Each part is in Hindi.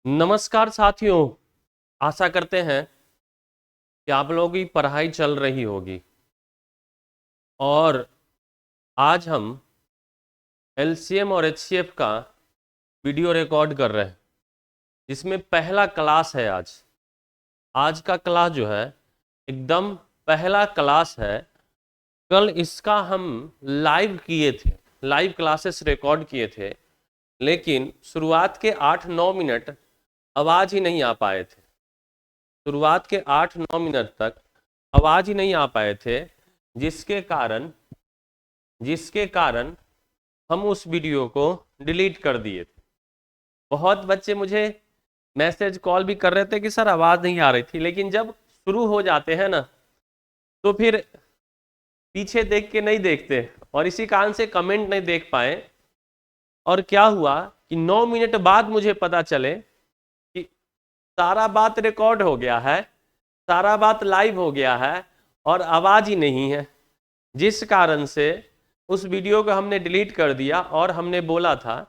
नमस्कार साथियों। आशा करते हैं कि आप लोगों की पढ़ाई चल रही होगी और आज हम एलसीएम और एचसीएफ का वीडियो रिकॉर्ड कर रहे हैं जिसमें पहला क्लास है। आज आज का क्लास जो है एकदम पहला क्लास है। कल इसका हम लाइव किए थे, लाइव क्लासेस रिकॉर्ड किए थे, लेकिन शुरुआत के 8-9 मिनट आवाज़ ही नहीं आ पाए थे। शुरुआत के 8-9 मिनट तक आवाज़ ही नहीं आ पाए थे, जिसके कारण जिसके कारण हम उस वीडियो को डिलीट कर दिए थे। बहुत बच्चे मुझे मैसेज कॉल भी कर रहे थे कि सर आवाज़ नहीं आ रही थी, लेकिन जब शुरू हो जाते हैं ना तो फिर पीछे देख के नहीं देखते और इसी कारण से कमेंट नहीं देख पाए। और क्या हुआ कि 9 मिनट बाद मुझे पता चले कि सारा बात रिकॉर्ड हो गया है, सारा बात लाइव हो गया है और आवाज़ ही नहीं है, जिस कारण से उस वीडियो को हमने डिलीट कर दिया। और हमने बोला था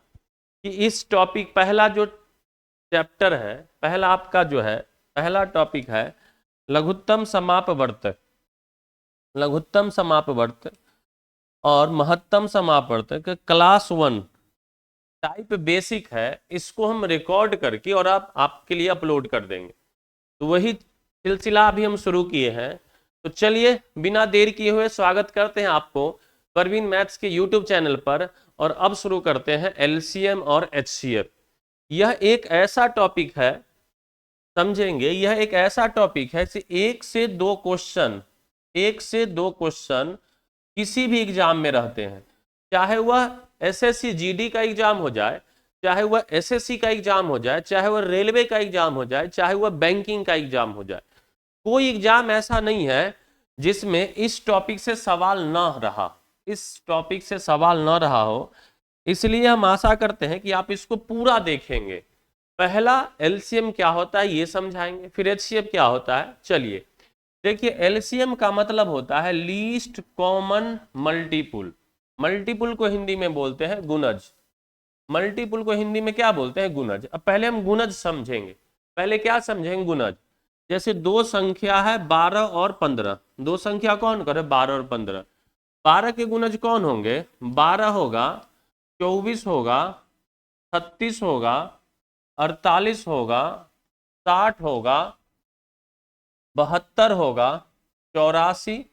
कि इस टॉपिक पहला जो चैप्टर है, पहला आपका जो है पहला टॉपिक है लघुत्तम समापवर्तक। लघुत्तम समापवर्तक और महत्तम समापवर्तक क्लास 1 टाइप बेसिक है, इसको हम रिकॉर्ड करके और आपके लिए अपलोड कर देंगे। तो वही सिलसिला अभी हम शुरू किए हैं। तो चलिए बिना देर किए हुए स्वागत करते हैं आपको परवीन मैथ्स के यूट्यूब चैनल पर। और अब शुरू करते हैं एलसीएम और एचसीएफ। यह एक ऐसा टॉपिक है, समझेंगे, यह एक ऐसा टॉपिक है कि एक से दो क्वेश्चन किसी भी एग्जाम में रहते हैं, चाहे वह एसएससी जीडी का एग्जाम हो जाए, चाहे वह एसएससी का एग्जाम हो जाए, चाहे वह रेलवे का एग्जाम हो जाए, चाहे वह बैंकिंग का एग्जाम हो जाए। कोई एग्जाम ऐसा नहीं है जिसमें इस टॉपिक से सवाल ना रहा, इस टॉपिक से सवाल ना रहा हो। इसलिए हम आशा करते हैं कि आप इसको पूरा देखेंगे। पहला एलसीएम क्या होता है ये समझाएंगे, फिर एचसीएफ क्या होता है। चलिए देखिए, एलसीएम का मतलब होता है लीस्ट कॉमन मल्टीपुल। मल्टीपुल को हिंदी में बोलते हैं गुणज। मल्टीपुल को हिंदी में क्या बोलते हैं? गुणज। अब पहले हम गुणज समझेंगे। पहले क्या समझेंगे? गुणज। जैसे दो संख्या है 12 और 15। दो संख्या कौन करे? 12 और 15। 12 के गुणज कौन होंगे? 12 होगा, 24 होगा, 36 होगा, 48 होगा, 60 होगा, 72 होगा, 84,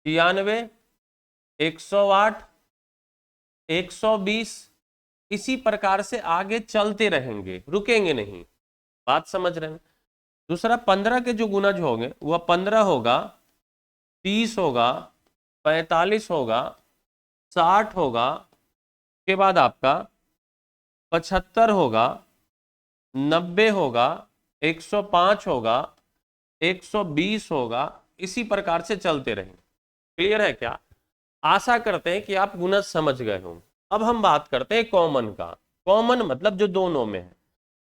93, 108, 120। इसी प्रकार से आगे चलते रहेंगे, रुकेंगे नहीं। बात समझ रहे हैं? दूसरा 15 के जो गुणज होंगे वह 15 होगा, 30 होगा, 45 होगा, 60 होगा, के बाद आपका 75 होगा, 90 होगा, 105 होगा, 120 होगा। इसी प्रकार से चलते रहेंगे। क्लियर है क्या? आशा करते हैं कि आप गुणज समझ गए होंगे। अब हम बात करते हैं कॉमन का। कॉमन मतलब जो दोनों में है।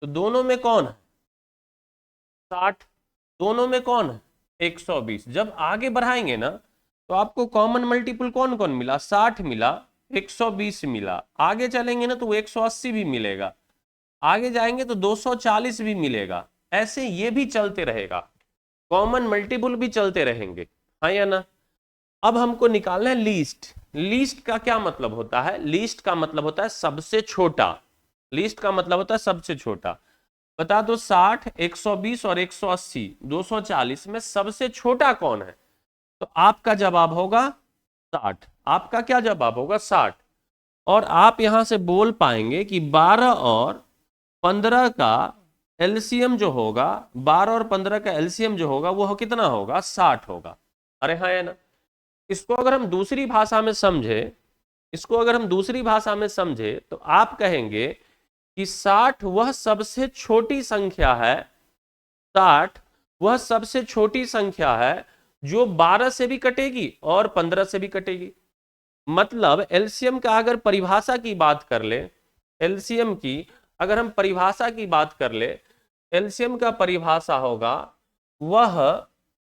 तो दोनों में कौन है? 60। दोनों में कौन है? 120। जब आगे बढ़ाएंगे ना तो आपको कॉमन मल्टीपल कौन कौन मिला? 60 मिला, 120 मिला। आगे चलेंगे ना तो वो 180 भी मिलेगा, आगे जाएंगे तो 240 भी मिलेगा। ऐसे ये भी चलते रहेगा, कॉमन मल्टीपल भी चलते रहेंगे। हाँ या ना? अब हमको निकालना है लीस्ट। लीस्ट का क्या मतलब होता है? लीस्ट का मतलब होता है सबसे छोटा। लीस्ट का मतलब होता है सबसे छोटा। बता दो 60, 120 और 180, 240 में सबसे छोटा कौन है? तो आपका जवाब होगा 60। आपका क्या जवाब होगा? 60। और आप यहां से बोल पाएंगे कि 12 और 15 का एलसीएम जो होगा, 12 और 15 का एलसीएम जो होगा वो कितना होगा? 60 होगा। अरे हाँ है ना? इसको अगर हम दूसरी भाषा में समझे, इसको अगर हम दूसरी भाषा में समझे तो आप कहेंगे कि 60 वह सबसे छोटी संख्या है। 60 वह सबसे छोटी संख्या है जो 12 से भी कटेगी और 15 से भी कटेगी। मतलब एलसीएम का अगर परिभाषा की बात कर ले, एलसीएम की अगर हम परिभाषा की बात कर ले, एलसीएम का परिभाषा होगा वह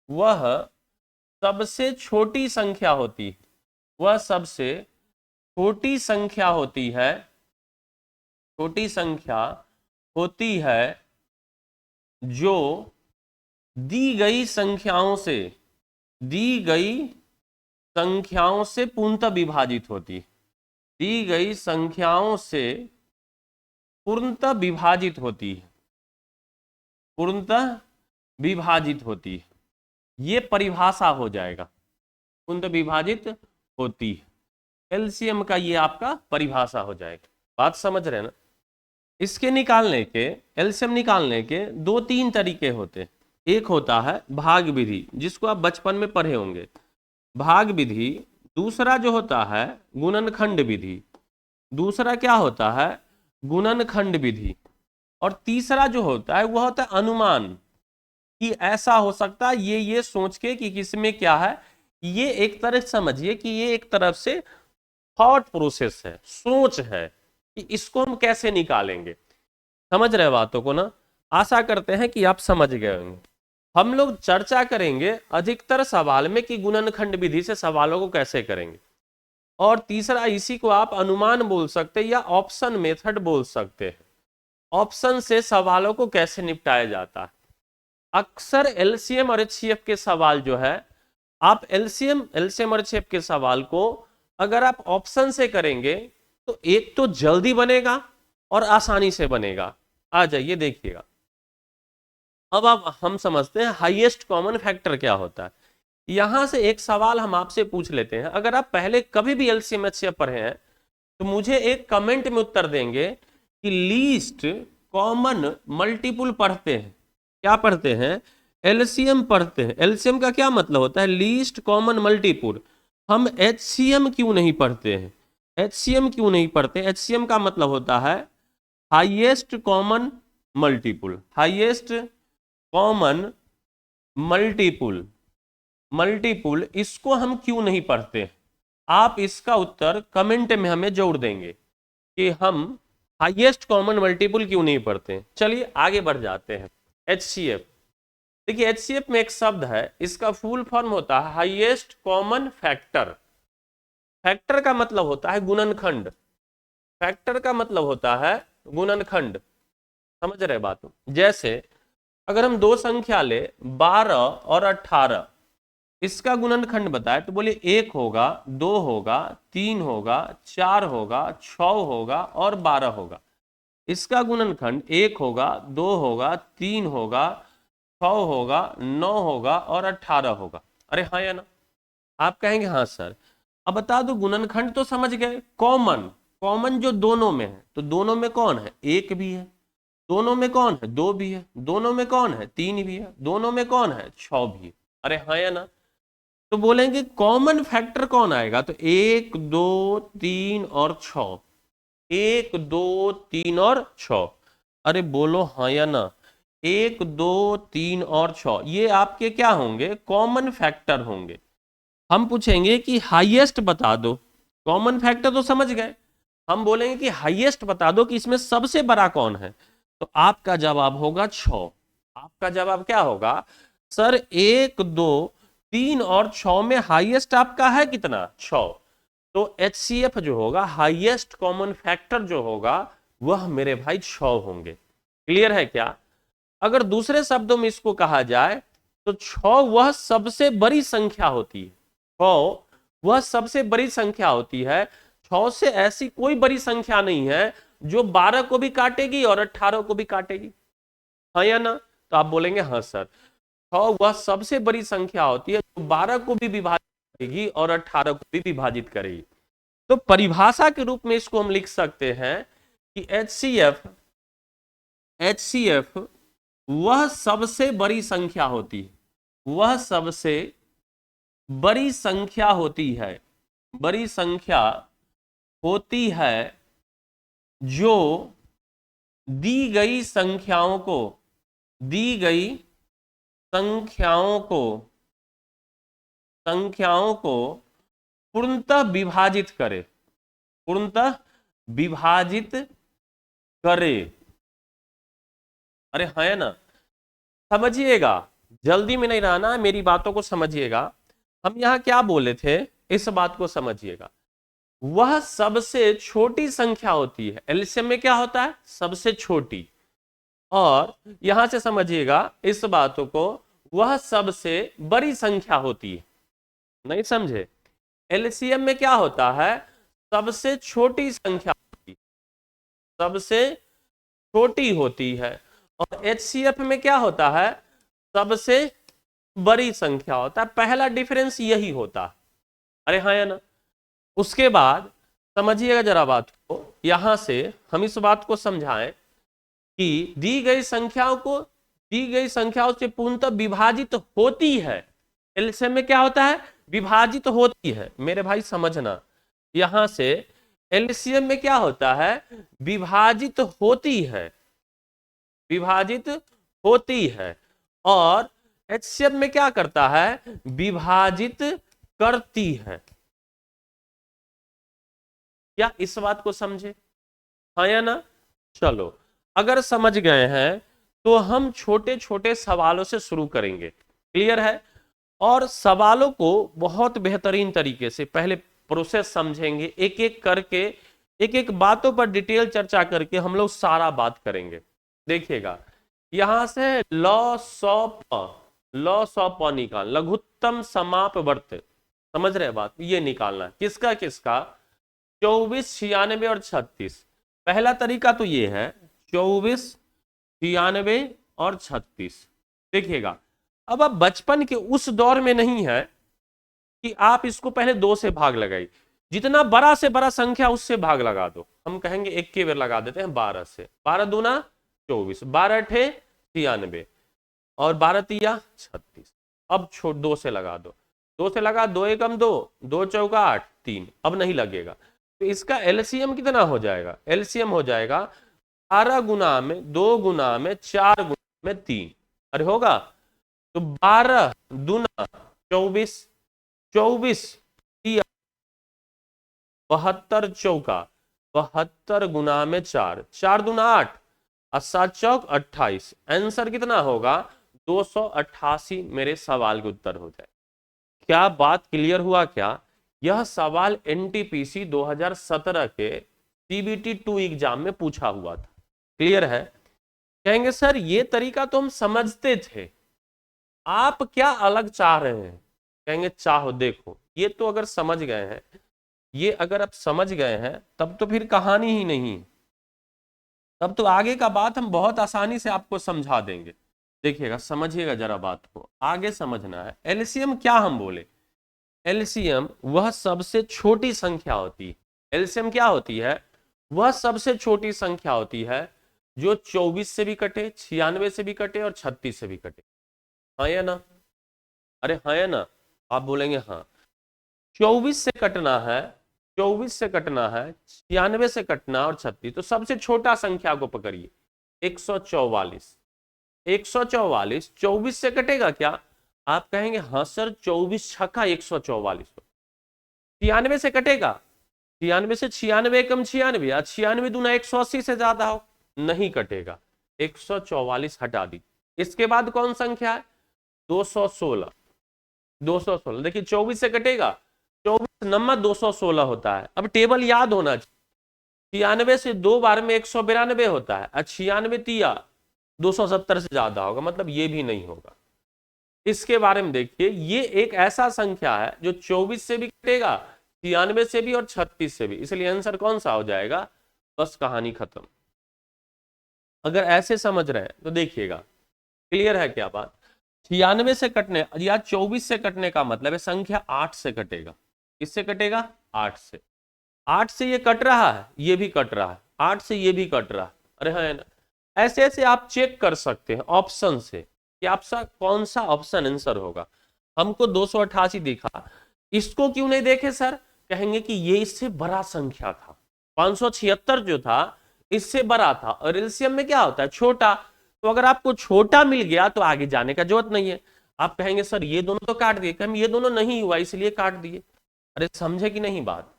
वह सबसे छोटी संख्या होती है। वह सबसे छोटी संख्या होती है, छोटी संख्या होती है जो दी गई संख्याओं से पूर्णतः विभाजित होती है, दी गई संख्याओं से पूर्णतः विभाजित होती है, पूर्णतः विभाजित होती है। ये परिभाषा हो जाएगा, पूर्णतः विभाजित होती है, एलसीएम का ये आपका परिभाषा हो जाएगा। बात समझ रहे हैं ना? इसके निकालने के, एलसीएम निकालने के 2-3 तरीके होते हैं। एक होता है भाग विधि, जिसको आप बचपन में पढ़े होंगे, भाग विधि। दूसरा जो होता है गुणनखंड विधि, दूसरा क्या होता है गुणनखंड विधि। और तीसरा जो होता है वह होता है अनुमान, कि ऐसा हो सकता है ये सोच के कि किसमें क्या है। ये एक तरह से समझिए कि ये एक तरफ से थॉट प्रोसेस है, सोच है कि इसको हम कैसे निकालेंगे। समझ रहे बातों को ना? आशा करते हैं कि आप समझ गए होंगे। हम लोग चर्चा करेंगे अधिकतर सवाल में कि गुणनखंड विधि से सवालों को कैसे करेंगे, और तीसरा इसी को आप अनुमान बोल सकते हैं या ऑप्शन मेथड बोल सकते हैं, ऑप्शन से सवालों को कैसे निपटाया जाता है। अक्सर एलसीएम और एचसीएफ के सवाल जो है, आप एलसीएम और एचसीएफ के सवाल को अगर आप ऑप्शन से करेंगे तो एक तो जल्दी बनेगा और आसानी से बनेगा। आ जाइए देखिएगा। अब हम समझते हैं हाईएस्ट कॉमन फैक्टर क्या होता है। यहां से एक सवाल हम आपसे पूछ लेते हैं, अगर आप पहले कभी भी एलसीएम एचसीएफ पढ़े हैं तो मुझे एक कमेंट में उत्तर देंगे कि लीस्ट कॉमन मल्टीपुल पढ़ते हैं। क्या पढ़ते हैं? एलसीएम पढ़ते हैं। एलसीएम का क्या मतलब होता है? Least common multiple. हम एचसीएम क्यों नहीं पढ़ते हैं? एचसीएम क्यों नहीं पढ़ते? एचसीएम का मतलब होता है highest common multiple, highest common multiple. Multiple इसको हम क्यों नहीं पढ़ते? आप इसका उत्तर कमेंट में हमें जोड़ देंगे कि हम हाईएस्ट कॉमन मल्टीपुल क्यों नहीं पढ़ते। चलिए आगे बढ़ जाते हैं। एचसीएफ, देखिए एचसीएफ में एक शब्द है, इसका फुल फॉर्म होता है हाईएस्ट कॉमन फैक्टर। फैक्टर का मतलब होता है गुणनखंड, फैक्टर का मतलब होता है गुणनखंड। समझ रहे बात? जैसे अगर हम दो संख्या ले 12 और 18, इसका गुणनखंड बताए तो बोलिए 1 होगा, 2 होगा, 3 होगा, 4 होगा, 6 होगा और 12 होगा। इसका गुणनखंड 1 होगा, 2 होगा, 3 होगा, 6 होगा, 9 होगा और 18 होगा। अरे हाँ या ना? आप कहेंगे हाँ सर। अब बता दो, गुणनखंड तो समझ गए, कॉमन, कॉमन जो दोनों में है, तो दोनों में कौन है? 1 भी है, दोनों में कौन है? 2 भी है, दोनों में कौन है? 3 भी है, दोनों में कौन है? 6 भी है। अरे हाँ या ना? तो बोलेंगे कॉमन फैक्टर कौन आएगा? तो 1, 2, 3 और 6, 1, 2, 3 और 6। अरे बोलो हाँ या ना? 1, 2, 3 और 6 ये आपके क्या होंगे? कॉमन फैक्टर होंगे। हम पूछेंगे कि हाईएस्ट बता दो, कॉमन फैक्टर तो समझ गए, हम बोलेंगे कि हाईएस्ट बता दो कि इसमें सबसे बड़ा कौन है, तो आपका जवाब होगा 6। आपका जवाब क्या होगा? सर 1, 2, 3 और 6 में हाईएस्ट आपका है कितना? 6। तो एचसीएफ जो होगा, हाईएस्ट कॉमन फैक्टर जो होगा, वह मेरे भाई 6 होंगे। क्लियर है क्या? अगर दूसरे शब्दों में इसको कहा जाए तो 6 वह सबसे बड़ी संख्या होती है। 6 वह सबसे बड़ी संख्या होती है। 6 से ऐसी कोई बड़ी संख्या नहीं है जो 12 को भी काटेगी और 18 को भी काटेगी। हाँ या ना? तो आप बोलेंगे हाँ सर। 6 वह सबसे बड़ी संख्या होती है जो 12 को भी विभाजित करेगी और 18 को भी विभाजित करेगी। तो परिभाषा के रूप में इसको हम लिख सकते हैं कि एचसीएफ वह सबसे बड़ी संख्या होती है, वह सबसे बड़ी संख्या होती है, बड़ी संख्या होती है जो दी गई संख्याओं को, दी गई संख्याओं को पूर्णतः विभाजित करे, पूर्णतः विभाजित करे। अरे हाँ है ना? समझिएगा, जल्दी में नहीं रहना, मेरी बातों को समझिएगा। हम यहां क्या बोले थे, इस बात को समझिएगा। वह सबसे छोटी संख्या होती है। एलसीएम में क्या होता है? सबसे छोटी। और यहां से समझिएगा इस बातों को, वह सबसे बड़ी संख्या होती है। नहीं समझे? एलसीएम में क्या होता है? सबसे छोटी संख्या होती है, सबसे छोटी होती है। और एचसीएफ में क्या होता है? सबसे बड़ी संख्या होता है। पहला डिफरेंस यही होता है। अरे हाँ या ना? उसके बाद समझिएगा जरा बात को, यहां से हम इस बात को समझाएं कि दी गई संख्याओं से पूर्णतः विभाजित होती है। एलसीएम में क्या होता है? विभाजित होती है। मेरे भाई समझना, यहां से एलसीएम में क्या होता है? विभाजित होती है, विभाजित होती है। और एचसीएफ में क्या करता है? विभाजित करती है। क्या इस बात को समझे? हाँ या ना? चलो, अगर समझ गए हैं तो हम छोटे छोटे सवालों से शुरू करेंगे। क्लियर है? और सवालों को बहुत बेहतरीन तरीके से पहले प्रोसेस समझेंगे, एक एक करके, एक एक बातों पर डिटेल चर्चा करके हम लोग सारा बात करेंगे। देखिएगा, यहां से लॉस ऑफ निकाल, लघुत्तम समापवर्त, समझ रहे बात? ये निकालना किसका किसका? 24, 96 और 36। पहला तरीका तो ये है, 24, 96 और 36। देखिएगा, अब आप बचपन के उस दौर में नहीं है कि आप इसको पहले 2 से भाग लगाई। जितना बड़ा से बड़ा संख्या उससे भाग लगा दो। हम कहेंगे एक के बेर लगा देते हैं 12 से। 12 दूना 24, 12 अठे 96 और 12 तिया 36। अब छोड़ 2 से लगा दो, 2 से लगा, 2 एकम 2, 2 चौका 8, 3। अब नहीं लगेगा तो इसका एलसीएम कितना हो जाएगा? एलसीएम हो जाएगा 12 गुना में 2 गुना में 4 गुना में 3। अरे होगा तो 12 दूना 24, 24 72 चौका 72 गुना में 4, 4 दूना 8 और 7 चौक 28। आंसर कितना होगा? 288 मेरे सवाल के उत्तर हो जाए। क्या बात क्लियर हुआ क्या? यह सवाल एनटीपीसी 2017 के सीबीटी 2 एग्जाम में पूछा हुआ था। क्लियर है? कहेंगे सर ये तरीका तो हम समझते थे, आप क्या अलग चाह रहे हैं? कहेंगे चाहो, देखो ये तो अगर समझ गए हैं, ये अगर आप समझ गए हैं तब तो फिर कहानी ही नहीं, तब तो आगे का बात हम बहुत आसानी से आपको समझा देंगे। देखिएगा, समझिएगा जरा बात को, आगे समझना है। एलसीएम क्या हम बोले? एलसीएम वह सबसे छोटी संख्या होती है। एलसीएम क्या होती है? वह सबसे छोटी संख्या होती है जो 24 से भी कटे, 96 से भी कटे और 36 से भी कटे। हाँ या ना? अरे हाँ या ना? आप बोलेंगे हाँ। 24 से कटना है, 24 से कटना है, 96 से कटना और 36, तो सबसे छोटा संख्या को पकड़िए, 144। 144 24 से कटेगा क्या? आप कहेंगे हाँ सर, 24 छक्का 144। 96 से कटेगा? 96 से 96 कम 96, 96 दूना 180 से ज्यादा हो, नहीं कटेगा। 144 हटा दी। इसके बाद कौन संख्या है? 216। 216 देखिए, 24 से कटेगा, 24 नंबर 216 होता है। अब टेबल याद होना चाहिए, 96 से 2 बार में 192 होता है, 96 तिया 270 से ज्यादा होगा, मतलब ये भी नहीं होगा। इसके बारे में देखिए, ये एक ऐसा संख्या है जो 24 से भी कटेगा, 96 से भी और 36 से भी, इसलिए आंसर कौन सा हो जाएगा? बस कहानी खत्म। अगर ऐसे समझ रहे हैं तो देखिएगा, क्लियर है क्या बात? 96 से कटने या 24 से कटने का मतलब है संख्या 8 से कटेगा। किससे कटेगा? 8 से। 8 से ये कट रहा है, ये भी कट रहा है, 8 से ये भी कट रहा है। अरे हाँ ना? ऐसे ऐसे आप चेक कर सकते हैं ऑप्शन से कि आपका कौन सा ऑप्शन आंसर होगा। हमको 288 दिखा, इसको क्यों नहीं देखे सर? कहेंगे कि ये इससे बड़ा संख्या था, 576 जो था इससे बड़ा था, और एलसीएम में क्या होता है? छोटा। तो अगर आपको छोटा मिल गया तो आगे जाने का जरूरत नहीं है। आप कहेंगे सर ये दोनों तो काट दिए, हम ये दोनों नहीं हुआ इसलिए काट दिए। अरे समझे कि नहीं बात?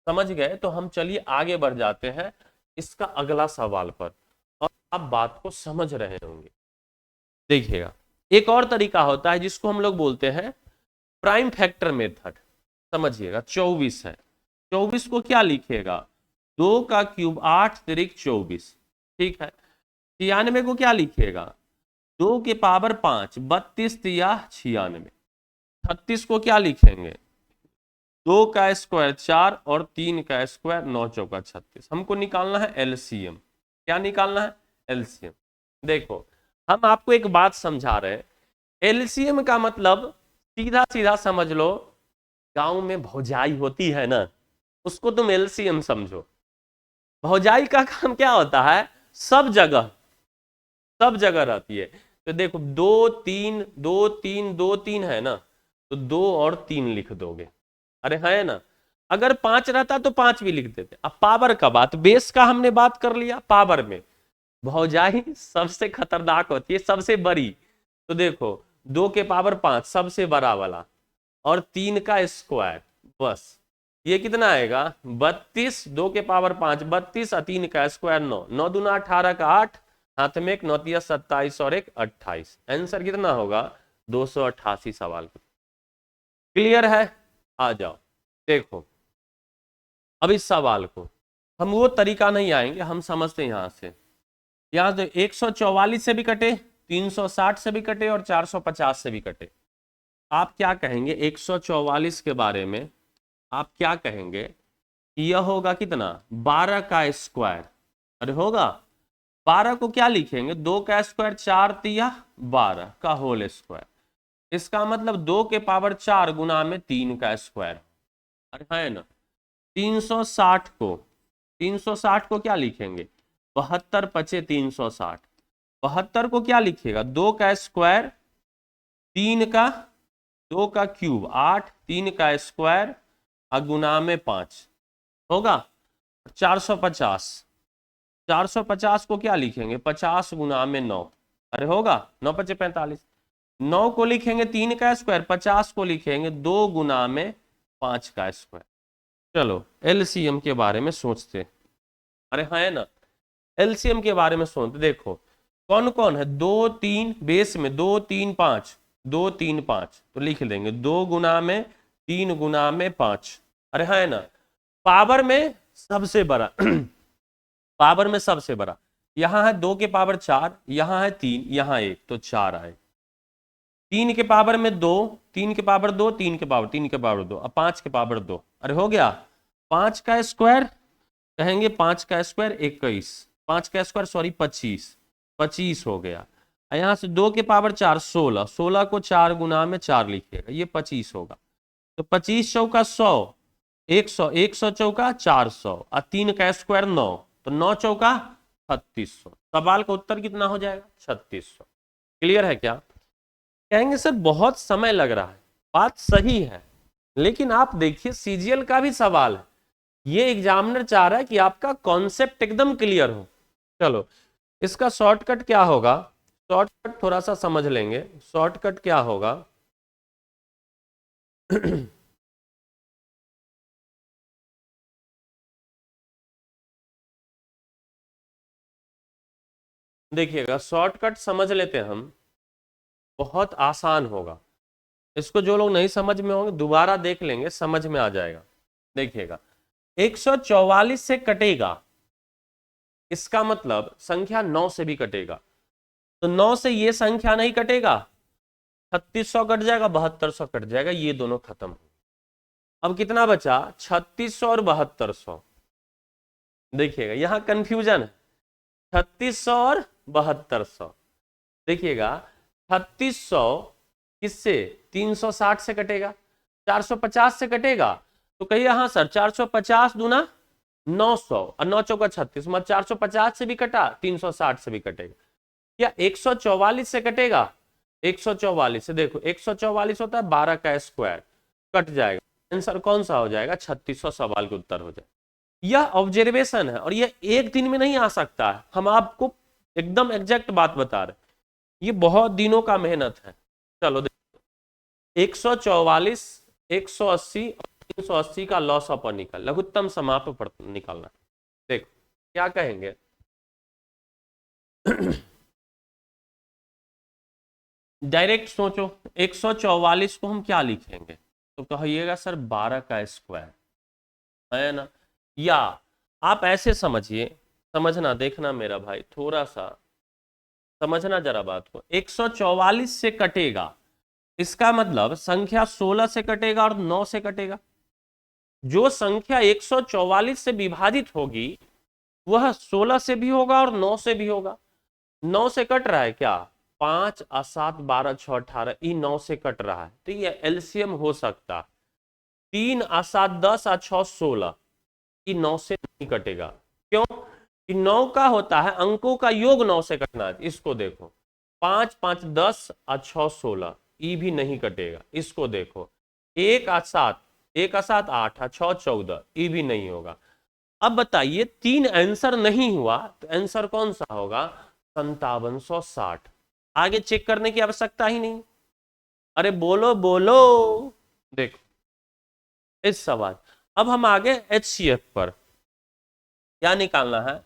समझ गए? तो हम चलिए आगे बढ़ जाते हैं इसका अगला सवाल पर, और आप बात को समझ रहे होंगे। देखिएगा, एक और तरीका होता है जिसको हम लोग बोलते हैं प्राइम फैक्टर मेथड। समझिएगा, 24 है, 24 को क्या लिखिएगा? 2 का क्यूब 8 तिरिक 24। ठीक है, 96 को क्या लिखिएगा, 2 के पावर 5, 32 या 96। 36 को क्या लिखेंगे, 2 का स्क्वायर 4 और 3 का स्क्वायर 9 चौका 36। हमको निकालना है एलसीएम। क्या निकालना है, एलसीएम। देखो हम आपको एक बात समझा रहे हैं, एलसीएम का मतलब सीधा सीधा समझ लो, गांव में भौजाई होती है ना, उसको तुम एलसीएम समझो। भौजाई का काम क्या होता है, सब जगह रहती है। तो देखो 2 3 2 3 2 3 है ना, तो 2 और 3 लिख दोगे, अरे है ना। अगर 5 रहता तो 5 भी लिख देते। अब पावर का बात, बेस का हमने बात कर लिया, पावर में भौजाई सबसे खतरनाक होती है, सबसे बड़ी। तो देखो 2 के पावर 5 सबसे बड़ा वाला, और 3 का स्क्वायर, बस ये कितना आएगा 32, 2 के पावर 5 32 और 3 का स्क्वायर 9, 9 दूना 18 का 8, हाथ में एक 9 तिया 27 और एक 28। आंसर कितना होगा 288 सवाल का। क्लियर है, आ जाओ देखो। अब इस सवाल को हम वो तरीका नहीं आएंगे, हम समझते हैं यहां से। यहां से 144 से भी कटे, 360 से भी कटे और 450 से भी कटे। आप क्या कहेंगे 144 के बारे में, आप क्या कहेंगे, यह होगा कितना 12 का स्क्वायर। अरे होगा 12 को क्या लिखेंगे, 2 का स्क्वायर 4 तिया 12 का होल स्क्वायर। इसका मतलब 2 के पावर 4 गुना में 3 का स्क्वायर। अरे है ना। 360 को क्या लिखेंगे, 72 पचे 360। 72 को क्या लिखेगा, 2 का स्क्वायर 3 का 2 का क्यूब 8, 3 का स्क्वायर गुना में 5 होगा। 450 को क्या लिखेंगे, 50 गुना में 9। अरे होगा 9 पचे 45। 9 को लिखेंगे 3 का स्क्वायर, 50 को लिखेंगे 2 गुना में 5 का स्क्वायर। चलो एलसीएम के बारे में सोचते। अरे है ना, एलसीएम के बारे में सोचते। देखो कौन कौन है, 2 3 बेस में 2 3 5, 2 3 5 तो लिख देंगे 2 गुना में 3 गुना में 5। अरे है ना, पावर में सबसे बड़ा पावर में सबसे बड़ा यहां है 2 के पावर 4, यहां है 3, यहां 1, तो 4 आए। 3 के पावर में 2, 3 के पावर 2, 3 के पावर 3 के पावर 2, अब 5 के पावर 2। अरे हो गया 5 का स्क्वायर, कहेंगे 5 का स्क्वायर 21, 5 का स्क्वायर सॉरी 25, 25 हो गया। यहां से 2 के पावर 4 16, 16 को 4 गुना में 4 लिखिएगा, ये 25 होगा। तो 25 चौका 100, 100, 100 चौका 400 और 3 का स्क्वायर 9, तो 9 चौका 3600। सवाल का उत्तर कितना हो जाएगा 3600। क्लियर है क्या। कहेंगे सर बहुत समय लग रहा है, बात सही है, लेकिन आप देखिए सीजीएल का भी सवाल है, ये एग्जामिनर चाह रहा है कि आपका कॉन्सेप्ट एकदम क्लियर हो। चलो इसका शॉर्टकट क्या होगा, शॉर्टकट थोड़ा सा समझ लेंगे। शॉर्टकट क्या होगा देखिएगा शॉर्टकट समझ लेते हैं हम, बहुत आसान होगा। इसको जो लोग नहीं समझ में होंगे दोबारा देख लेंगे, समझ में आ जाएगा। देखिएगा 144 से कटेगा, इसका मतलब संख्या 9 से भी कटेगा। तो 9 से ये संख्या नहीं कटेगा, 3600 कट जाएगा, 7200 कट जाएगा, ये दोनों खत्म हो। अब कितना बचा 3600 और 7200। देखिएगा यहां कंफ्यूजन है, 3600 और 7200। देखिएगा 3600 किससे, 360 से कटेगा, 450 से कटेगा। तो कहिए हाँ सर 450 दूना 900 और 9 चौका 36, मतलब 450 से भी कटा, 360 से भी कटेगा। या 144 से कटेगा, 144 से देखो 144 होता है 12 का स्क्वायर, कट जाएगा। आंसर कौन सा हो जाएगा 3600, सवाल का उत्तर हो जाएगा। यह ऑब्जर्वेशन है और यह एक दिन में नहीं आ सकता है, हम आपको एकदम एग्जैक्ट बात बता रहे, ये बहुत दिनों का मेहनत है। चलो देखो 144, 180 और 380 का लॉस अपन निकल, लघुत्तम समाप्त निकालना। देखो क्या कहेंगे डायरेक्ट सोचो, 144 को हम क्या लिखेंगे, तो कहिएगा सर 12 का स्क्वायर, है ना। या आप ऐसे समझिए, समझना देखना मेरा भाई थोड़ा सा समझना जरा बात को, 144 से कटेगा, इसका मतलब संख्या 16 से कटेगा और 9 से कटेगा। जो संख्या 144 से विभाजित होगी वह 16 से भी होगा और 9 से भी होगा। 9 से कट रहा है क्या, 5 और 7 12 6 18, ये 9 से कट रहा है, तो ये एलसीएम हो सकता। 3 और 7 10 और 6 16, ये 9 से नहीं कटेगा। क्यों कि 9 का होता है अंकों का योग, 9 से कटना है। इसको देखो 5 5 10 और 6 16, ये भी नहीं कटेगा। इसको देखो 1 और 7 1 और 7 8 और 6 14, ये भी नहीं होगा। अब बताइए 3 आंसर नहीं हुआ तो आंसर कौन सा होगा, 5760। आगे चेक करने की आवश्यकता ही नहीं। अरे बोलो बोलो, देखो इस सवाल। अब हम आगे HCF पर, क्या निकालना है,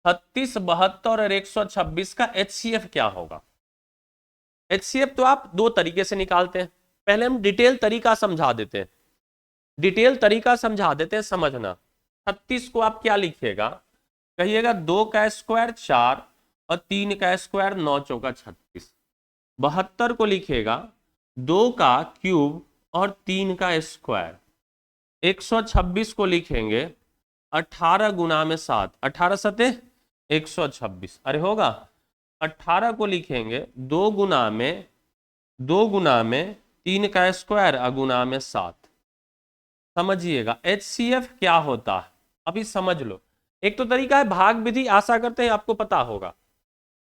36 72 और 126 का HCF क्या होगा। HCF तो आप दो तरीके से निकालते हैं, पहले हम डिटेल तरीका समझा देते हैं, डिटेल तरीका समझा देते हैं, समझना। 36 को आप क्या लिखिएगा, कहिएगा 2 का स्क्वायर 4 और 3 का स्क्वायर 9 चौका 36। 72 को लिखेगा 2 का क्यूब और 3 का स्क्वायर। 126 को लिखेंगे 18 गुना में 7, 18 सते 126, अरे होगा। 18 को लिखेंगे 2 गुना में 3 का स्क्वायर अगुना में 7। समझिएगा HCF क्या होता है, अभी समझ लो। एक तो तरीका है भाग विधि, आशा करते हैं आपको पता होगा।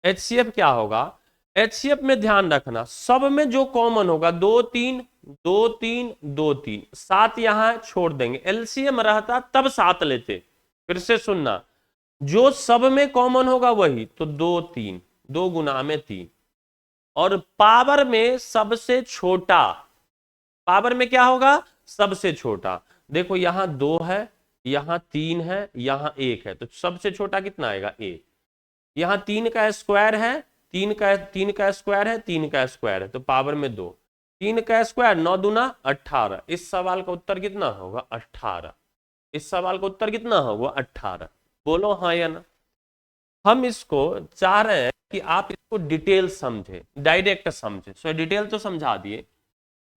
HCF क्या होगा, HCF में ध्यान रखना सब में जो कॉमन होगा 2 3 2 3 2 3, 7 यहां छोड़ देंगे। LCM रहता तब 7 लेते। फिर से सुनना, जो सब में कॉमन होगा वही, तो 2 3, 2 गुना में 3, और पावर में सबसे छोटा, पावर में क्या होगा, सबसे छोटा। देखो यहां 2 है, यहां 3 है, यहां 1 है, तो सबसे छोटा कितना आएगा 1। यहां 3 का स्क्वायर है, 3 का स्क्वायर है, 3 का स्क्वायर है, तो पावर में 2। 3 का स्क्वायर 9 दूना 18। इस सवाल का उत्तर कितना होगा 18। इस सवाल का उत्तर कितना होगा 18। बोलो हाँ या ना। हम इसको चाह रहे हैं कि आप इसको डिटेल समझे, डायरेक्ट समझे। सो डिटेल तो समझा दिए,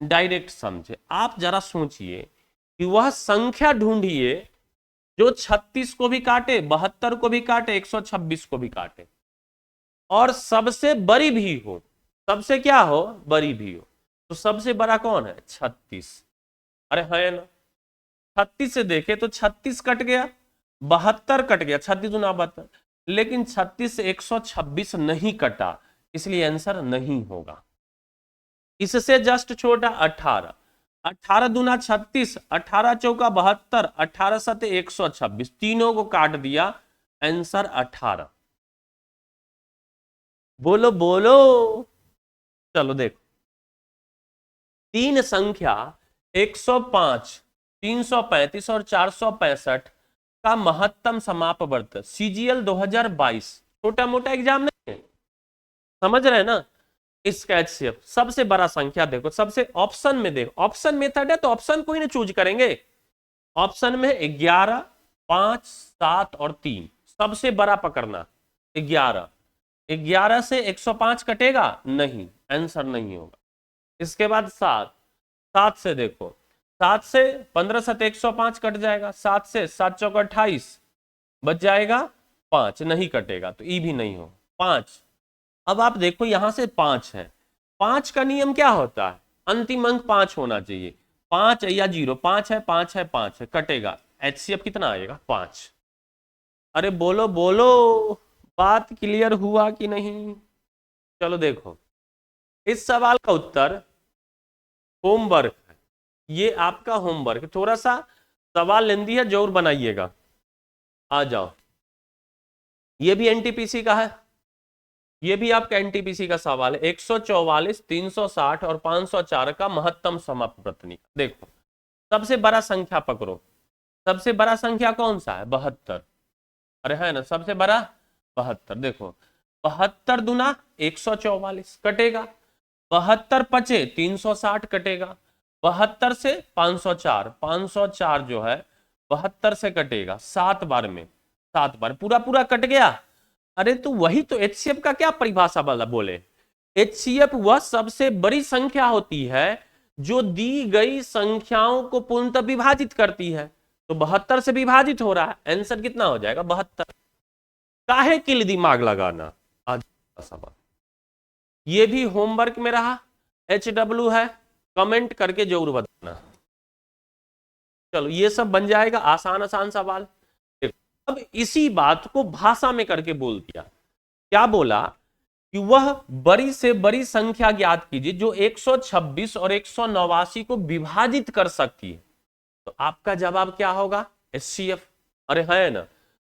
डायरेक्ट समझे। आप जरा सोचिए कि वह संख्या ढूंढिए जो 36 को भी काटे, 72 को भी काटे, 126 को भी काटे, और सबसे बड़ी भी हो। सबसे क्या हो, बड़ी भी हो। तो सबसे बड़ा कौन है, 36। अरे है ना, 36 से देखे तो 36 कट गया, 72 कट गया, 36 गुना 72, लेकिन 36 से 126 नहीं कटा, इसलिए आंसर नहीं होगा। इससे जस्ट छोटा 18, 18 दूना 36, 18 चौका 72, 18 सते 126, तीनों को काट दिया, आंसर 18। बोलो बोलो। चलो देखो, तीन संख्या 105, 335 और 465 का महत्तम समापवर्त CGL 2022, छोटा मोटा एग्जाम नहीं है, समझ रहे हैं ना। इसका HCF सबसे बड़ा संख्या देखो, सबसे ऑप्शन में देखो, ऑप्शन मेथड है तो ऑप्शन को ही ना चूज करेंगे। ऑप्शन में 11 5 7 और 3, सबसे बड़ा पकड़ना 11। 11 से 105 कटेगा नहीं, आंसर नहीं होगा। इसके बाद 7, 7 से देखो, 7 से 15 7 105 कट जाएगा, 7 से 7 चौका 28 बच जाएगा 5, नहीं कटेगा, तो ई भी नहीं हो 5। अब आप देखो यहां से 5 है, 5 का नियम क्या होता है, अंतिम अंक 5 होना चाहिए। 5 या 0, 5 है 5 है 5 है, कटेगा, HCF कितना आएगा 5। अरे बोलो बोलो, बात क्लियर हुआ कि नहीं। चलो देखो, इस सवाल का उत्तर होमवर्क है, ये आपका होमवर्क। थोड़ा सा सवाल लेंदी है, जरूर बनाइएगा। आ जाओ, ये भी NTPC का है, ये भी आपका NTPC का सवाल है। 144, 360 और 504 का महत्तम समापवर्त निकालो। देखो सबसे बड़ा संख्या पकड़ो, सबसे बड़ा संख्या कौन सा है, 72। अरे है ना, सबसे बड़ा 72। देखो 72 दूना 144 कटेगा, 72 पचे 360 कटेगा, 72 से 504, 504 जो है 72 से कटेगा 7 बार में, 7 बार पूरा पूरा कट गया। अरे तो वही तो HCF का क्या परिभाषा वाला बोले, HCF वह सबसे बड़ी संख्या होती है जो दी गई संख्याओं को पूर्णतः विभाजित करती है। तो 72 से विभाजित हो रहा है, आंसर कितना हो जाएगा 72। काहे के लिए दिमाग लगाना। आज सवाल ये भी होमवर्क में रहा, HW है, कमेंट करके जरूर बताना। चलो ये सब बन जाएगा आसान आसान सवाल। अब इसी बात को भाषा में करके बोल दिया। क्या बोला कि वह बड़ी से बड़ी संख्या ज्ञात कीजिए जो 126 और 189 को विभाजित कर सकती है। तो आपका जवाब क्या होगा, HCF। अरे है ना।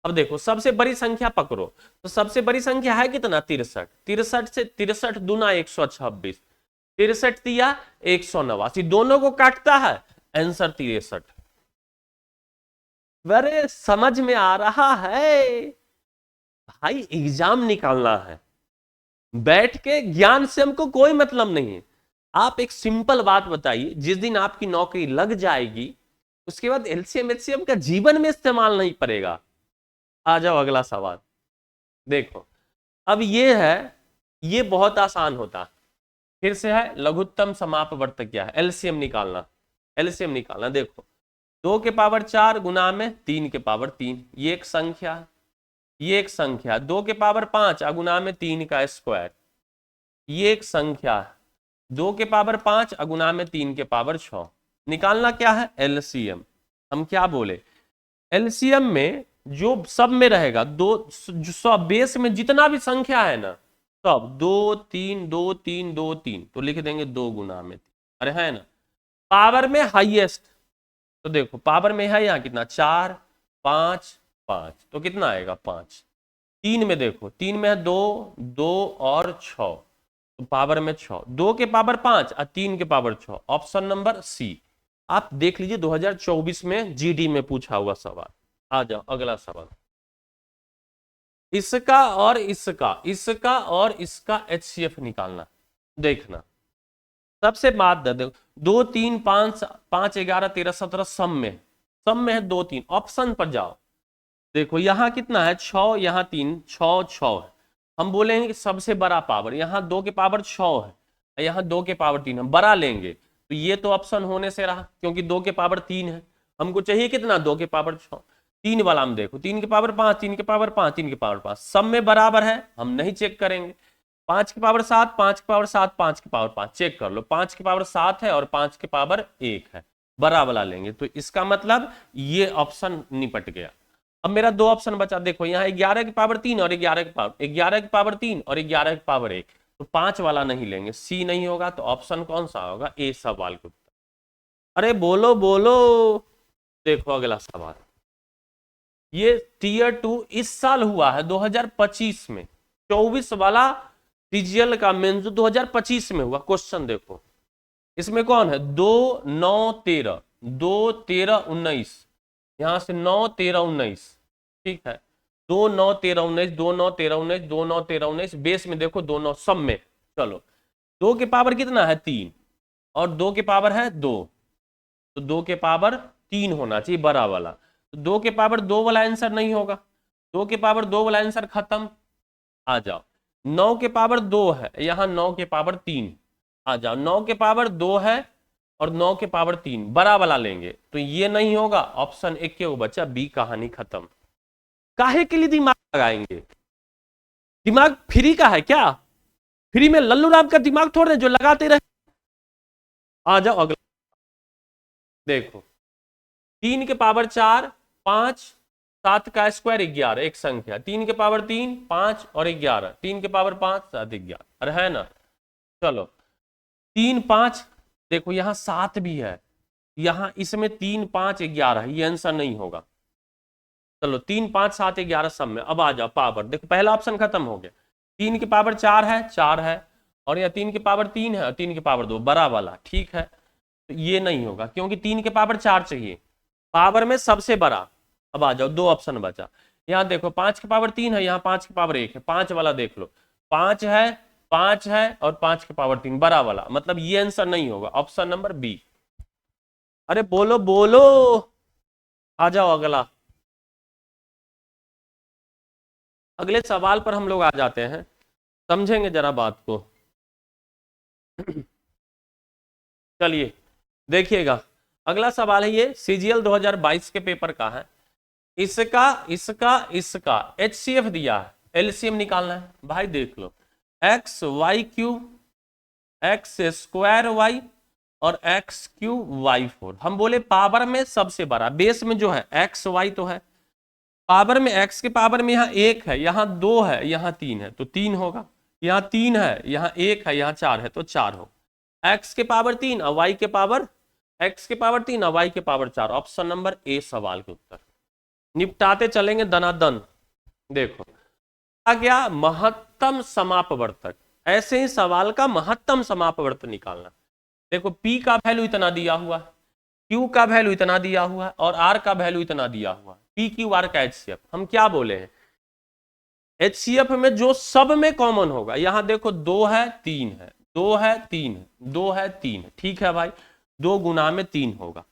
अब देखो सबसे बड़ी संख्या पकड़ो, तो सबसे बड़ी संख्या है कितना 63, 63 से 63 दूना 126, 63 दिया 189, दोनों को काटता है, आंसर 63। अरे समझ में आ रहा है भाई, एग्जाम निकालना है, बैठ के ज्ञान से हमको कोई मतलब नहीं है। आप एक सिंपल बात बताइए, जिस दिन आपकी नौकरी लग जाएगी उसके बाद LCM HCM का जीवन में इस्तेमाल नहीं पड़ेगा। आ जाओ अगला सवाल देखो। अब ये है, ये बहुत आसान होता, फिर से है लघुत्तम समापवर्त क्या है, LCM निकालना। LCM निकालना देखो 2 के पावर 4 गुना में 3 के पावर 3, ये एक संख्या, ये एक संख्या 2 के पावर 5 अगुना में 3 का स्क्वायर, ये एक संख्या 2 के पावर 5 अगुना में 3 के पावर 6। निकालना क्या है LCM। हम क्या बोले, LCM में जो सब में रहेगा दो, जो सब बेस में जितना भी संख्या है ना सब 2 3 2 3 2 3, तो लिख देंगे 2 गुना में 3। अरे है ना। पावर में हाईएस्ट, तो देखो पावर में है यहाँ कितना 4 5 5, तो कितना आएगा 5। 3 में देखो 3 में है 2 2 और 6, तो पावर में 6, 2 के पावर 5 और 3 के पावर 6, ऑप्शन नंबर सी। आप देख लीजिए 2024 में GD में पूछा हुआ सवाल। आ जाओ अगला सवाल। इसका और इसका और इसका HCF निकालना। देखना सबसे बात दे दो, 2 3 5 5 11 13 17 सब में है 2 3, ऑप्शन पर जाओ देखो यहाँ कितना है 6, यहाँ 3 6 6 है। हम बोलेंगे कि सबसे बड़ा पावर, यहाँ 2 के पावर 6 है, यहाँ 2 के पावर 3 है, बड़ा लेंगे तो ये तो ऑप्शन होने से रहा क्योंकि 2 के पावर 3 है। हमको चाहिए कितना 2 के पावर 6, 3 वाला हम देखो 3 के पावर 5 3 के पावर 5 3 के पावर 5 सब में बराबर है, हम नहीं चेक करेंगे। 5 के पावर 7 5 के पावर 7 5 के पावर 5 चेक कर लो, 5 के पावर 7 है और 5 के पावर 1 है, बड़ा वाला लेंगे तो इसका मतलब ये ऑप्शन निपट गया। अब मेरा 2 ऑप्शन बचा, देखो यहाँ 11 की पावर 3 और 11 की पावर 11 की पावर 3 और 11 की पावर 1, तो 5 वाला नहीं लेंगे, सी नहीं होगा, तो ऑप्शन कौन सा होगा, ए सवाल के उत्तर। अरे बोलो बोलो। देखो अगला सवाल, ये टीयर 2 इस साल हुआ है 2025 में, 24 वाला सीजीएल का मेंस 2025 में हुआ। क्वेश्चन देखो इसमें कौन है 2 9 13 2 13 19, यहां से 9 13 19, ठीक है 2 9 13 19 2 9 13 19 2 9 13 19, बेस में देखो 2 9 सब में। चलो 2 के पावर कितना है 3 और 2 के पावर है 2, तो 2 के पावर 3 होना चाहिए बड़ा वाला, तो 2 के पावर 2 वाला आंसर नहीं होगा, 2 के पावर 2 वाला आंसर खत्म। आ जाओ 9 के पावर 2 है, यहाँ 9 के पावर 3, आ जाओ 9 के पावर 2 है और 9 के पावर 3, बड़ा वाला लेंगे तो ये नहीं होगा, ऑप्शन 1 के वो बच्चा बी, कहानी खत्म। काहे के लिए दिमाग लगाएंगे, दिमाग फ्री का है क्या, फ्री में लल्लू राम का दिमाग थोड़े जो लगाते रहे। आ जाओ अगला देखो 3 के पावर 4 5 7 का स्क्वायर 11, एक संख्या 3 के पावर 3 5 और 11, 3 के पावर 5 7 11, अरे है ना। चलो 3 5 देखो यहाँ 7 भी है, यहाँ इसमें 3 5 11, ये आंसर नहीं होगा। चलो 3 5 7 11 सब में। अब आ जाओ पावर, देखो पहला ऑप्शन खत्म हो गया, 3 की पावर 4 है और यह 3 की पावर 3 है और 3 की पावर 2, बड़ा वाला, ठीक है तो ये नहीं होगा क्योंकि 3 के पावर 4 चाहिए, पावर में सबसे बड़ा। अब आ जाओ 2 ऑप्शन बचा, यहाँ देखो 5 की पावर 3 है, यहाँ 5 की पावर 1 है, 5 वाला देख लो, 5 है और 5 की पावर 3 बड़ा वाला, मतलब ये आंसर नहीं होगा, ऑप्शन नंबर बी। अरे बोलो बोलो। आ जाओ अगला अगले सवाल पर हम लोग आ जाते हैं, समझेंगे जरा बात को। चलिए देखिएगा, अगला सवाल है ये CGL 2022 के पेपर का है। इसका इसका इसका HCF दिया है, LCM निकालना है। भाई देख लो, X Y Q X square Y और एक्स क्यू वाई 4। हम बोले पावर में सबसे बड़ा, बेस में जो है एक्स वाई तो है, पावर में एक्स के पावर में यहाँ 1 है, यहाँ 2 है, यहाँ 3 है तो 3 होगा, यहाँ 3 है, यहाँ 1 है, यहाँ 4 है तो 4 होगा। एक्स के पावर 3 और वाई के पावर, एक्स के पावर 3 और वाई के पावर 4। ऑप्शन नंबर ए सवाल के उत्तर। निपटाते चलेंगे दनादन। देखो आ गया महत्तम समापवर्तक, ऐसे ही सवाल का महत्तम समापवर्तक निकालना। देखो P का वैल्यू इतना दिया हुआ है, Q का वैल्यू इतना दिया हुआ है और R का वैल्यू इतना दिया हुआ है। P Q R का HCF हम क्या बोले हैं, HCF में जो सब में कॉमन होगा, यहां देखो 2 है 3 है, 2 है 3 है, 2 है 3 है, ठीक है भाई, 2 गुना में 3 होगा।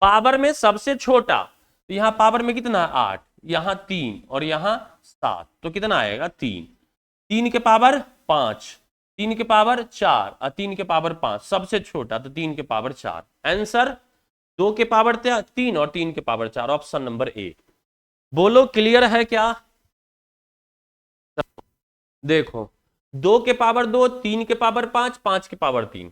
पावर में सबसे छोटा, तो यहाँ पावर में कितना है 8, यहाँ 3 और यहाँ 7, तो कितना आएगा 3, 3 के पावर 5, 3 के पावर 4 और 3 के पावर 5, सबसे छोटा तो 3 के पावर 4। आंसर 2 के पावर 3 और 3 के पावर 4, ऑप्शन नंबर ए। बोलो क्लियर है क्या? देखो 2 के पावर 2, 3 के पावर 5, 5 के पावर 3,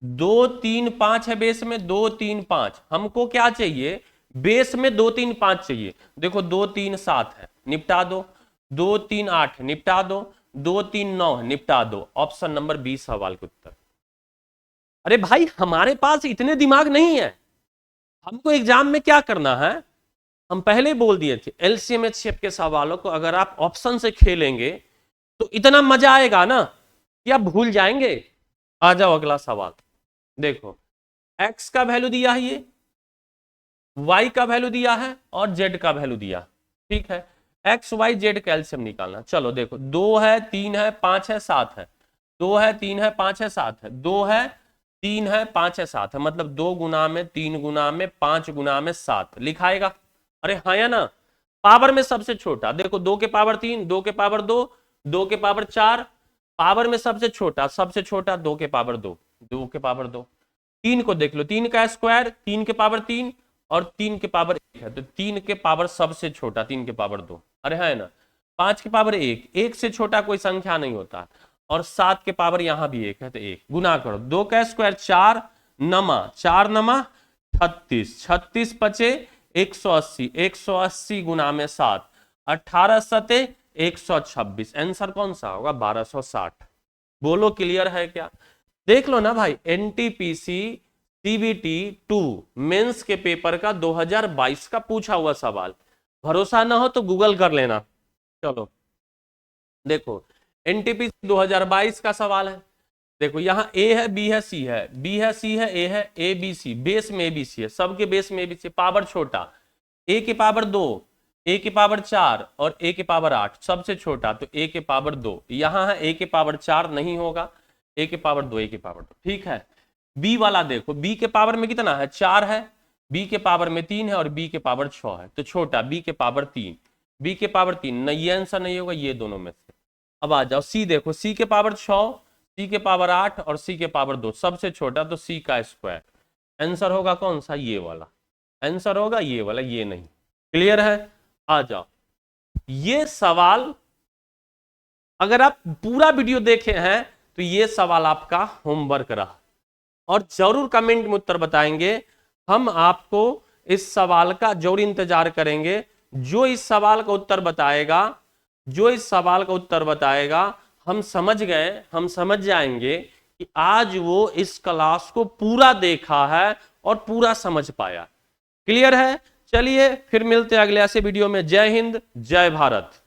2 3 5 है बेस में, 2 3 5। हमको क्या चाहिए, बेस में 2 3 5 चाहिए। देखो 2 3 7 है, निपटा दो, 2 3 8 निपटा दो, 2 3 9 निपटा दो। ऑप्शन नंबर 20 सवाल के उत्तर। अरे भाई हमारे पास इतने दिमाग नहीं है, हमको एग्जाम में क्या करना है, हम पहले बोल दिए थे LCM HCF के सवालों को अगर आप ऑप्शन से खेलेंगे तो इतना मजा आएगा ना कि आप भूल जाएंगे। आ जाओ अगला सवाल। देखो x का वैल्यू दिया है, ये y का वैल्यू दिया है और z का वैल्यू दिया, ठीक है। x y z का एलसीएम निकालना। चलो देखो 2 है 3 है 5 है 7 है, 2 है 3 है 5 है 7 है, 2 है 3 है 5 है 7 है, मतलब 2 गुना में 3 गुना में 5 गुना में 7 लिखाएगा। अरे हाँ या ना, पावर में सबसे छोटा, देखो 2 के पावर 3, 2 के पावर 2, 2 के पावर 4, पावर में सबसे छोटा 2 के पावर 2, 2 के पावर 2। 3 को देख लो, 3 का स्क्वायर 3 के पावर 3 और 3 के पावर 1 है, तो 3 के पावर सबसे छोटा 3 के पावर 2। अरे है ना, 5 के पावर 1, 1 से छोटा कोई संख्या नहीं होता, और 7 के पावर यहां भी 1 है तो 1 गुना करो, 2 का स्क्वायर 4 नमा 4 नमा 36, 36 पचे 180, 180 गुना में 7, 18 सते 126। आंसर कौन सा होगा 1260। बोलो क्लियर है क्या? देख लो ना भाई, NTPC CBT 2 मेंस के पेपर का 2022 का पूछा हुआ सवाल, भरोसा ना हो तो गूगल कर लेना। चलो देखो NTPC 2022 का सवाल है। देखो यहाँ A है B है C है, B है C है A है ABC, बेस में ABC है, सबके बेस में ABC, पावर छोटा A के पावर 2, A के पावर 4 और A के पावर 8, सबसे छोटा तो A के पावर 2, यहाँ है A के पावर 4 नहीं होगा, A के पावर 2, A के पावर 2, ठीक है। B वाला देखो, B के पावर में कितना है 4 है, B के पावर में 3 है और B के पावर 6 है, तो छोटा B के पावर 3, B के पावर 3 नहीं, ये आंसर नहीं होगा, ये दोनों में से। अब आ जाओ C, देखो C के पावर 6, C के पावर 8 और C के पावर 2, सबसे छोटा तो C का स्क्वायर। आंसर होगा कौन सा, ये वाला, आंसर होगा ये वाला, ये नहीं। क्लियर है? आ जाओ, ये सवाल अगर आप पूरा वीडियो देखे हैं तो ये सवाल आपका होमवर्क रहा, और जरूर कमेंट में उत्तर बताएंगे। हम आपको इस सवाल का जरूर इंतजार करेंगे। जो इस सवाल का उत्तर बताएगा, जो इस सवाल का उत्तर बताएगा, हम समझ गए, हम समझ जाएंगे कि आज वो इस क्लास को पूरा देखा है और पूरा समझ पाया। क्लियर है? चलिए फिर मिलते हैं अगले ऐसे वीडियो में। जय हिंद, जय भारत।